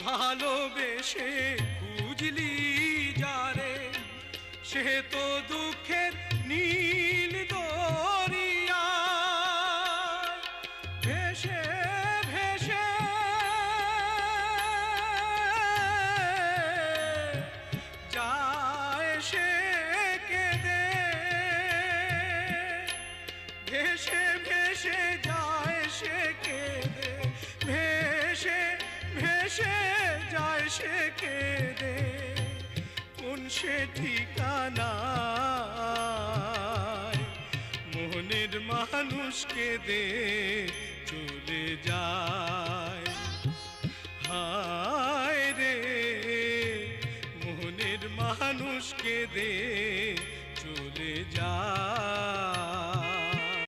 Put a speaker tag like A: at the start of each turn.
A: ভালোবেসে খুঁজলি যারে, সে তো দুঃখের নীল দরিয়া ভেসে ভেসে যায় সে কেঁদে, ভেসে ভেসে যায় সে কেঁদে, ভেসে ভেসে যায় সে কেঁদে। কোন সে ঠিকানায় মনের মানুষকে দে চলে যায়।